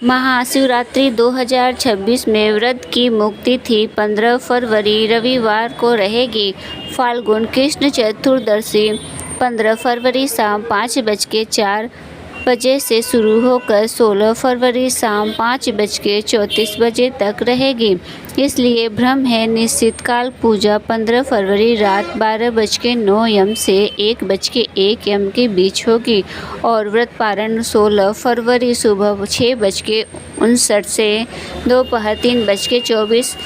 महाशिवरात्रि 2026 में व्रत की मुक्ति थी। 15 फरवरी रविवार को रहेगी फाल्गुन कृष्ण चतुर्दशी। 15 फरवरी शाम 5:04 से शुरू होकर 16 फरवरी शाम 5:34 तक रहेगी। इसलिए ब्रह्म है निश्चित काल पूजा 15 फरवरी रात 12:09 से 1:01 के बीच होगी और व्रत पारण 16 फरवरी सुबह 6:59 से दोपहर 3:24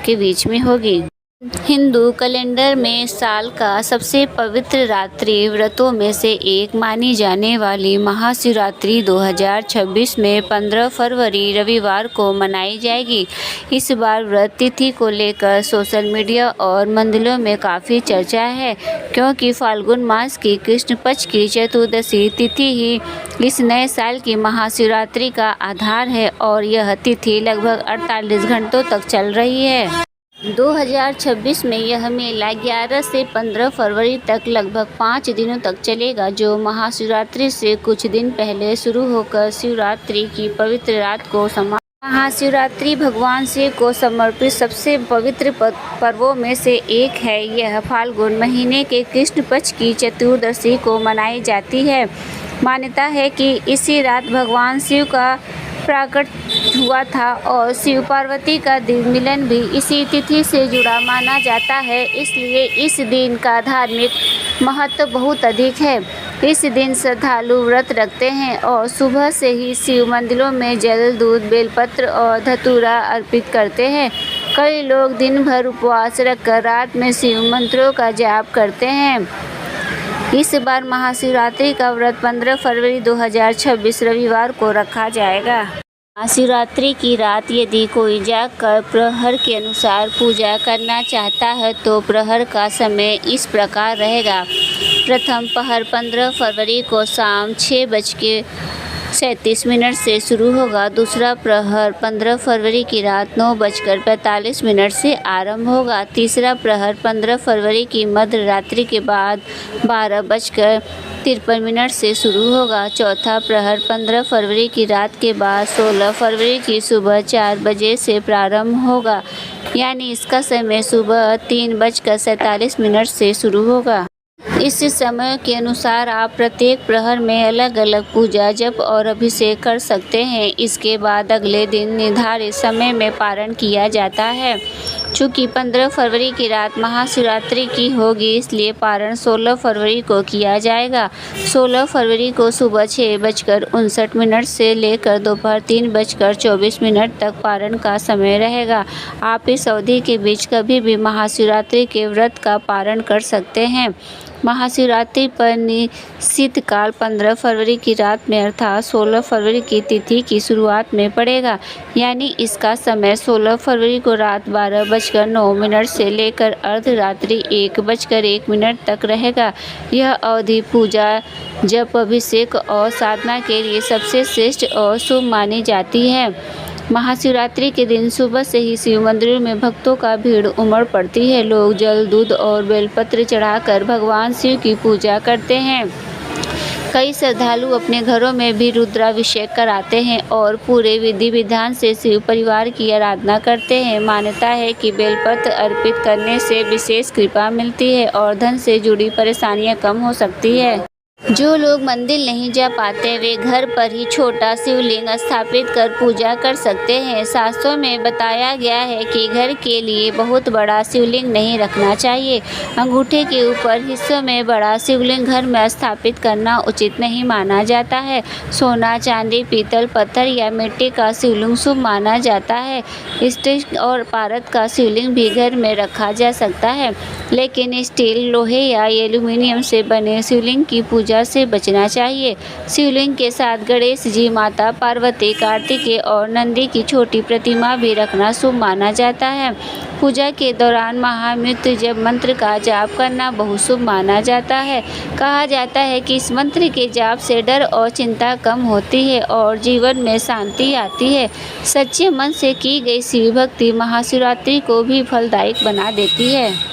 के बीच में होगी। हिंदू कैलेंडर में साल का सबसे पवित्र रात्रि व्रतों में से एक मानी जाने वाली महाशिवरात्रि 2026 में 15 फरवरी रविवार को मनाई जाएगी। इस बार व्रत तिथि को लेकर सोशल मीडिया और मंदिरों में काफ़ी चर्चा है, क्योंकि फाल्गुन मास की कृष्ण पक्ष की चतुर्दशी तिथि ही इस नए साल की महाशिवरात्रि का आधार है और यह तिथि लगभग 48 घंटों तक चल रही है। 2026 में यह मेला 11 से 15 फरवरी तक लगभग 5 दिनों तक चलेगा, जो महाशिवरात्रि से कुछ दिन पहले शुरू होकर शिवरात्रि की पवित्र रात को समाप्त। महाशिवरात्रि भगवान शिव को समर्पित सबसे पवित्र पर्वों में से एक है। यह फाल्गुन महीने के कृष्ण पक्ष की चतुर्दशी को मनाई जाती है। मान्यता है कि इसी रात भगवान शिव का प्रकट हुआ था और शिव पार्वती का मिलन भी इसी तिथि से जुड़ा माना जाता है। इसलिए इस दिन का धार्मिक महत्व बहुत अधिक है। इस दिन श्रद्धालु व्रत रखते हैं और सुबह से ही शिव मंदिरों में जल, दूध, बेलपत्र और धतूरा अर्पित करते हैं। कई लोग दिन भर उपवास रखकर रात में शिव मंत्रों का जाप करते हैं। इस बार महाशिवरात्रि का व्रत 15 फरवरी 2026 रविवार को रखा जाएगा। महाशिवरात्रि की रात यदि कोई जागकर प्रहर के अनुसार पूजा करना चाहता है तो प्रहर का समय इस प्रकार रहेगा। प्रथम प्रहर 15 फरवरी को शाम 6:37 से शुरू होगा। दूसरा प्रहर 15 फरवरी की रात 9:45 से आरंभ होगा। तीसरा प्रहर 15 फरवरी की मध्य रात्रि के बाद 12:53 से शुरू होगा। चौथा प्रहर 15 फरवरी की रात के बाद 16 फरवरी की सुबह 4 बजे से प्रारंभ होगा, यानी इसका समय सुबह 3:47 से शुरू होगा। इस समय के अनुसार आप प्रत्येक प्रहर में अलग अलग पूजा, जप और अभिषेक कर सकते हैं। इसके बाद अगले दिन निर्धारित समय में पारण किया जाता है। चूँकि 15 फरवरी की रात महाशिवरात्रि की होगी, इसलिए पारण 16 फरवरी को किया जाएगा। 16 फरवरी को सुबह 6:59 से लेकर दोपहर 3:24 तक पारण का समय रहेगा। आप इस अवधि के बीच कभी भी महाशिवरात्रि के व्रत का पारण कर सकते हैं। महाशिवरात्रि पर निश्चित काल 15 फरवरी की रात में अर्थात 16 फरवरी की तिथि की शुरुआत में पड़ेगा, यानी इसका समय 16 फरवरी को रात 12:09 से लेकर अर्धरात्रि 1:01 तक रहेगा। यह अवधि पूजा, जप, अभिषेक और साधना के लिए सबसे श्रेष्ठ और शुभ मानी जाती है। महाशिवरात्रि के दिन सुबह से ही शिव मंदिरों में भक्तों का भीड़ उमड़ पड़ती है। लोग जल, दूध और बेलपत्र चढ़ाकर भगवान शिव की पूजा करते हैं। कई श्रद्धालु अपने घरों में भी रुद्राभिषेक कराते हैं और पूरे विधि विधान से शिव परिवार की आराधना करते हैं। मान्यता है कि बेलपत्र अर्पित करने से विशेष कृपा मिलती है और धन से जुड़ी परेशानियां कम हो सकती है। जो लोग मंदिर नहीं जा पाते वे घर पर ही छोटा शिवलिंग स्थापित कर पूजा कर सकते हैं। शास्त्रों में बताया गया है कि घर के लिए बहुत बड़ा शिवलिंग नहीं रखना चाहिए। अंगूठे के ऊपर हिस्सों में बड़ा शिवलिंग घर में स्थापित करना उचित नहीं माना जाता है। सोना, चांदी, पीतल, पत्थर या मिट्टी का शिवलिंग शुभ माना जाता है। स्टील और पारद का शिवलिंग भी घर में रखा जा सकता है, लेकिन स्टील, लोहे या एल्यूमीनियम से बने शिवलिंग की पूजा से बचना चाहिए। शिवलिंग के साथ गणेश जी, माता पार्वती, कार्तिकेय और नंदी की छोटी प्रतिमा भी रखना शुभ माना जाता है। पूजा के दौरान महामृत्युंजय मंत्र का जाप करना बहुत शुभ माना जाता है। कहा जाता है कि इस मंत्र के जाप से डर और चिंता कम होती है और जीवन में शांति आती है। सच्चे मन से की गई शिव भक्ति महाशिवरात्रि को भी फलदायक बना देती है।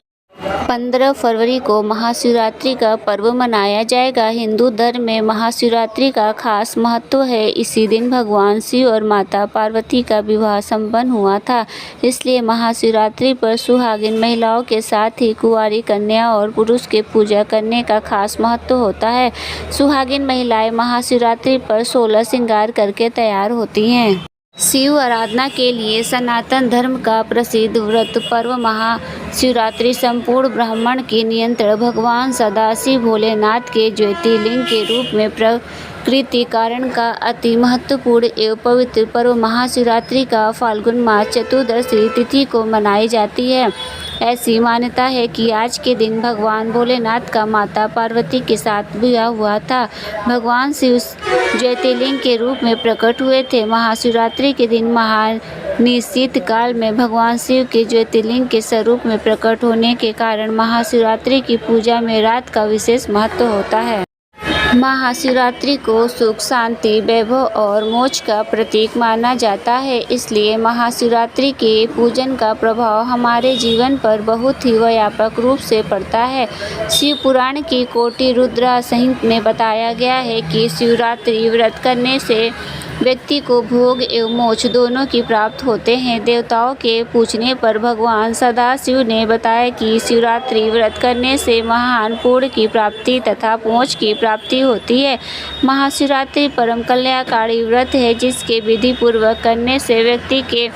15 फरवरी को महाशिवरात्रि का पर्व मनाया जाएगा। हिंदू धर्म में महाशिवरात्रि का खास महत्व है। इसी दिन भगवान शिव और माता पार्वती का विवाह संपन्न हुआ था। इसलिए महाशिवरात्रि पर सुहागिन महिलाओं के साथ ही कुंवारी कन्या और पुरुष के पूजा करने का खास महत्व होता है। सुहागिन महिलाएं महाशिवरात्रि पर 16 श्रृंगार करके तैयार होती हैं। शिव आराधना के लिए सनातन धर्म का प्रसिद्ध व्रत पर्व महाशिवरात्रि संपूर्ण ब्रह्मांड के नियंत्रण भगवान सदाशिव भोलेनाथ के ज्योतिर्लिंग के रूप में प्रकृति कारण का अति महत्वपूर्ण एवं पवित्र पर्व महाशिवरात्रि का फाल्गुन मास चतुर्दशी तिथि को मनाई जाती है। ऐसी मान्यता है कि आज के दिन भगवान भोलेनाथ का माता पार्वती के साथ विवाह हुआ था। भगवान शिव ज्योतिर्लिंग के रूप में प्रकट हुए थे। महाशिवरात्रि के दिन महानिशीत काल में भगवान शिव के ज्योतिर्लिंग के स्वरूप में प्रकट होने के कारण महाशिवरात्रि की पूजा में रात का विशेष महत्व होता है। महाशिवरात्रि को सुख, शांति, वैभव और मोक्ष का प्रतीक माना जाता है। इसलिए महाशिवरात्रि के पूजन का प्रभाव हमारे जीवन पर बहुत ही व्यापक रूप से पड़ता है। शिव पुराण की कोटि रुद्र संहिता में बताया गया है कि शिवरात्रि व्रत करने से व्यक्ति को भोग एवं मोक्ष दोनों की प्राप्त होते हैं। देवताओं के पूछने पर भगवान सदाशिव ने बताया कि शिवरात्रि व्रत करने से महान पुण्य की प्राप्ति तथा मोक्ष की प्राप्ति होती है। महाशिवरात्रि परम कल्याणकारी व्रत है जिसके विधि पूर्वक करने से व्यक्ति के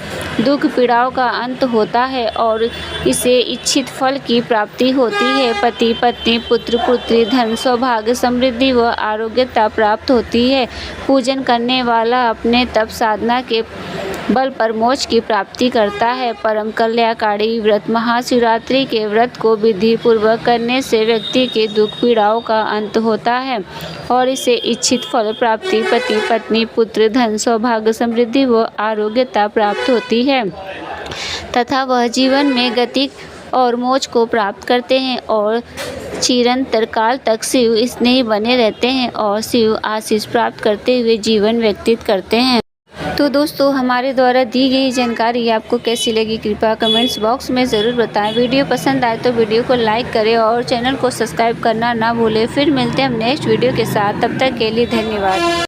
दुख पीड़ाओं का अंत होता है और इसे इच्छित फल की प्राप्ति होती है। पति पत्नी, पुत्र पुत्री, धन, सौभाग्य, समृद्धि व आरोग्यता प्राप्त होती है। पूजन करने वाला अपने तप साधना के बल पर मोक्ष की प्राप्ति करता है। परम कल्याणकारी व्रत महाशिवरात्रि के व्रत को विधि पूर्वक करने से व्यक्ति के दुख पीड़ाओं का अंत होता है और इसे इच्छित फल प्राप्ति, पति पत्नी, पुत्र, धन, सौभाग्य, समृद्धि व आरोग्यता प्राप्त होती है तथा वह जीवन में गति और मोक्ष को प्राप्त करते हैं और चिरंतर काल तक शिव स्नेही बने रहते हैं और शिव आशीष प्राप्त करते हुए जीवन व्यतीत करते हैं। तो दोस्तों, हमारे द्वारा दी गई जानकारी आपको कैसी लगी कृपया कमेंट्स बॉक्स में ज़रूर बताएं। वीडियो पसंद आए तो वीडियो को लाइक करें और चैनल को सब्सक्राइब करना ना भूलें। फिर मिलते हैं हम नेक्स्ट वीडियो के साथ। तब तक के लिए धन्यवाद।